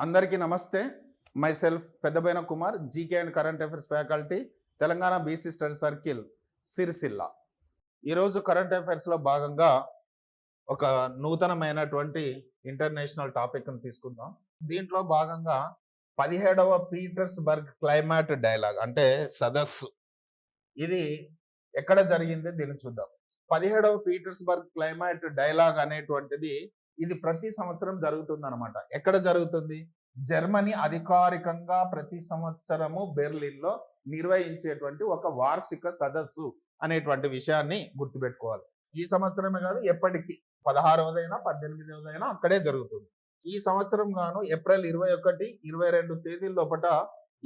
అందరికీ నమస్తే. My self Peddaboina Kumar, GK and current affairs faculty, Telangana BC study circle, Sircilla. ఈరోజు current అఫైర్స్లో భాగంగా ఒక నూతనమైనటువంటి ఇంటర్నేషనల్ టాపిక్ను తీసుకుందాం. దీంట్లో భాగంగా 17వ పీటర్స్బర్గ్ క్లైమాట్ డైలాగ్ అంటే సదస్సు, ఇది ఎక్కడ జరిగింది దీన్ని చూద్దాం. 17వ పీటర్స్బర్గ్ క్లైమాట్ డైలాగ్ అనేటువంటిది ఇది ప్రతి సంవత్సరం జరుగుతుంది అనమాట. ఎక్కడ జరుగుతుంది? జర్మనీ అధికారికంగా ప్రతి సంవత్సరము బెర్లిన్లో నిర్వహించేటువంటి ఒక వార్షిక సదస్సు అనేటువంటి విషయాన్ని గుర్తుపెట్టుకోవాలి. ఈ సంవత్సరమే కాదు, ఎప్పటికీ 16వదైనా 18వదైనా అక్కడే జరుగుతుంది. ఈ సంవత్సరం గాను ఏప్రిల్ 21, 22 తేదీల లోపల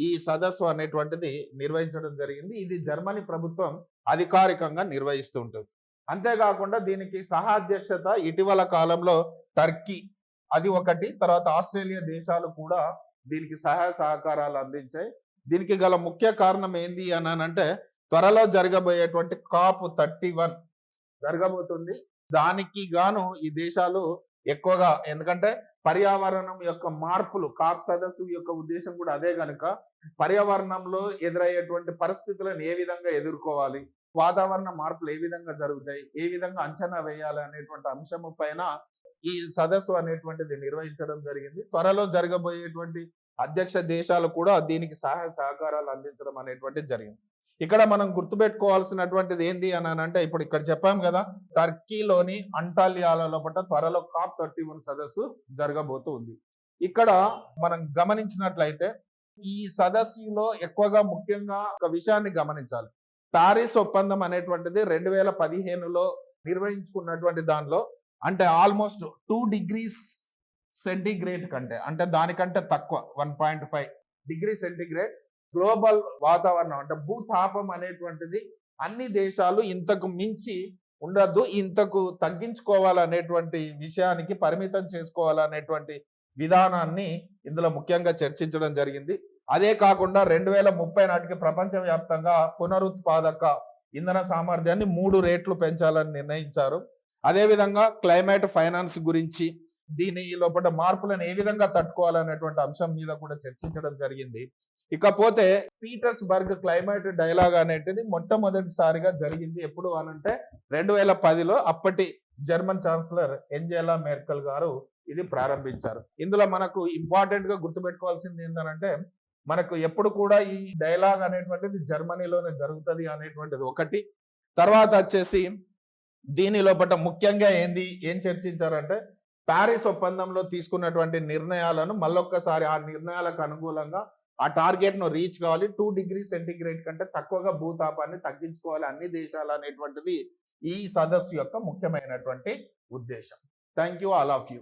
ఈ సదస్సు అనేటువంటిది నిర్వహించడం జరిగింది. ఇది జర్మనీ ప్రభుత్వం అధికారికంగా నిర్వహిస్తూ ఉంటుంది. అంతేకాకుండా దీనికి సహాధ్యక్షత ఇటీవల కాలంలో టర్కీ, అది ఒకటి, తర్వాత ఆస్ట్రేలియా దేశాలు కూడా దీనికి సహాయ సహకారాలు అందించాయి. దీనికి గల ముఖ్య కారణం ఏంది అని అంటే త్వరలో జరగబోయేటువంటి COP31 జరగబోతుంది. దానికి గాను ఈ దేశాలు ఎక్కువగా, ఎందుకంటే పర్యావరణం యొక్క మార్పులు, కాప్ సదస్సు యొక్క ఉద్దేశం కూడా అదే కనుక పర్యావరణంలో ఎదురయ్యేటువంటి పరిస్థితులను ఏ విధంగా ఎదుర్కోవాలి, వాతావరణ మార్పులు ఏ విధంగా జరుగుతాయి, ఏ విధంగా అంచనా వేయాలి అనేటువంటి అంశము పైన ఈ సదస్సు అనేటువంటిది నిర్వహించడం జరిగింది. త్వరలో జరగబోయేటువంటి అధ్యక్ష దేశాలు కూడా దీనికి సహాయ సహకారాలు అందించడం అనేటువంటిది జరిగింది. ఇక్కడ మనం గుర్తుపెట్టుకోవాల్సినటువంటిది ఏంది అని అంటే, ఇప్పుడు ఇక్కడ చెప్పాం కదా, టర్కీలోని అంటాలియాల లోపల త్వరలో COP31 సదస్సు జరగబోతూ ఉంది. ఇక్కడ మనం గమనించినట్లయితే ఈ సదస్సులో ఎక్కువగా ముఖ్యంగా ఒక విషయాన్ని గమనించాలి. ప్యారిస్ ఒప్పందం అనేటువంటిది 2015లో నిర్వహించుకున్నటువంటి దానిలో అంటే ఆల్మోస్ట్ 2 degrees సెంటిగ్రేడ్ కంటే, అంటే దానికంటే తక్కువ 1.5 degree సెంటిగ్రేడ్ గ్లోబల్ వాతావరణం అంటే భూతాపం అనేటువంటిది అన్ని దేశాలు ఇంతకు మించి ఉండద్దు, ఇంతకు తగ్గించుకోవాలనేటువంటి విషయానికి పరిమితం చేసుకోవాలనేటువంటి విధానాన్ని ఇందులో ముఖ్యంగా చర్చించడం జరిగింది. అదే కాకుండా 2030 నాటికి ప్రపంచవ్యాప్తంగా పునరుత్పాదక ఇంధన సామర్థ్యాన్ని 3 రెట్లు పెంచాలని నిర్ణయించారు. అదేవిధంగా క్లైమేట్ ఫైనాన్స్ గురించి, దీని లోపల మార్పులను ఏ విధంగా తట్టుకోవాలనేటువంటి అంశం మీద కూడా చర్చించడం జరిగింది. ఇకపోతే పీటర్స్బర్గ్ క్లైమేట్ డైలాగ్ అనేటిది మొట్టమొదటిసారిగా జరిగింది ఎప్పుడు అనంటే 2010లో అప్పటి జర్మన్ ఛాన్సలర్ ఏంజెలా మెర్కెల్ గారు ఇది ప్రారంభించారు. ఇందులో మనకు ఇంపార్టెంట్ గా గుర్తుపెట్టుకోవాల్సింది ఏంటంటే, మనకు ఎప్పుడు కూడా ఈ డైలాగ్ అనేటువంటిది జర్మనీలోనే జరుగుతుంది అనేటువంటిది ఒకటి. తర్వాత వచ్చేసి దీని లోపల ముఖ్యంగా ఏం చర్చించారంటే, ప్యారిస్ ఒప్పందంలో తీసుకున్నటువంటి నిర్ణయాలను మళ్ళొక్కసారి ఆ నిర్ణయాలకు అనుకూలంగా ఆ టార్గెట్ ను రీచ్ కావాలి, 2 degrees సెంటిగ్రేడ్ కంటే తక్కువగా భూతాపాన్ని తగ్గించుకోవాలి అన్ని దేశాలు అనేటువంటిది ఈ సదస్సు యొక్క ముఖ్యమైనటువంటి ఉద్దేశం. Thank you all of you.